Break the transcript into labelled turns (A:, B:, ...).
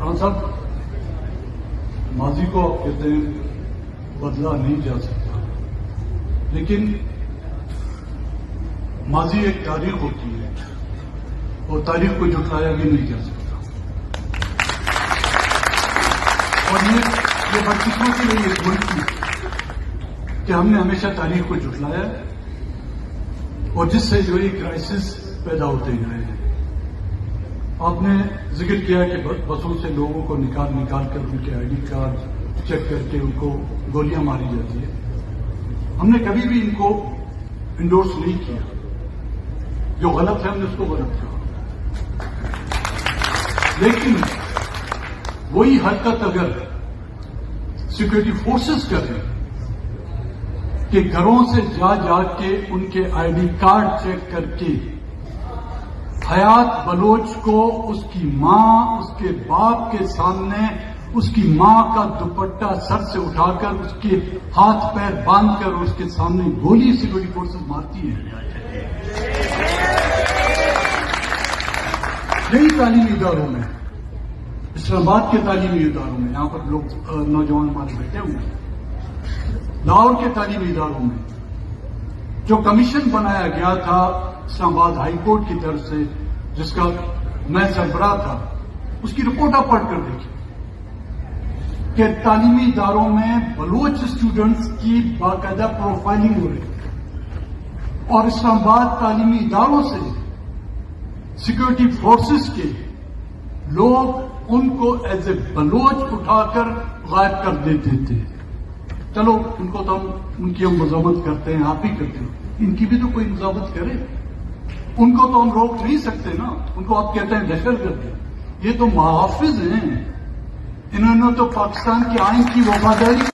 A: خان صاحب، ماضی کو آپ کہتے ہیں بدلا نہیں جا سکتا، لیکن ماضی ایک تاریخ ہوتی ہے اور تاریخ کو جھٹلایا بھی نہیں جا سکتا، اور یہ بدقسمتی رہی ہے ملک کی کہ ہم نے ہمیشہ تاریخ کو جھٹلایا اور جس سے جو یہ کرائسس پیدا ہوتے گئے ہیں۔ آپ نے ذکر کیا کہ بسوں سے لوگوں کو نکال کر ان کے آئی ڈی کارڈ چیک کر کے ان کو گولیاں ماری جاتی ہے۔ ہم نے کبھی بھی ان کو انڈورس نہیں کیا، جو غلط ہے ہم نے اس کو غلط کیا، لیکن وہی حرکت اگر سیکورٹی فورسز کر رہے ہیں کہ گھروں سے جا کے ان کے آئی ڈی کارڈ چیک کر کے حیات بلوچ کو اس کی ماں، اس کے باپ کے سامنے اس کی ماں کا دوپٹہ سر سے اٹھا کر اس کے ہاتھ پیر باندھ کر اس کے سامنے گولی سیکورٹی فورسز مارتی ہیں۔ یہی تعلیمی اداروں میں، اسلام آباد کے تعلیمی اداروں میں، یہاں پر لوگ نوجوان ہمارے بیٹھے ہوئے ہیں، لاہور کے تعلیمی اداروں میں جو کمیشن بنایا گیا تھا اسلام آباد ہائی کورٹ کی طرف سے، جس کا میں سربراہ تھا، اس کی رپورٹ آپ پڑھ کر دیکھیں کہ تعلیمی اداروں میں بلوچ اسٹوڈنٹس کی باقاعدہ پروفائلنگ ہو رہی ہے، اور اسلام آباد تعلیمی اداروں سے سیکورٹی فورسز کے لوگ ان کو ایز اے بلوچ اٹھا کر غائب کر دیتے تھے۔ چلو ان کو تو ان کی ہم مذمت کرتے ہیں، آپ ہی کرتے ہیں، ان کی بھی تو کوئی مذمت کرے، ان کو تو ہم روک نہیں سکتے نا، ان کو آپ کہتے ہیں دہشت گرد، یہ تو محافظ ہیں، انہوں نے تو پاکستان کے آئین کی وفاداری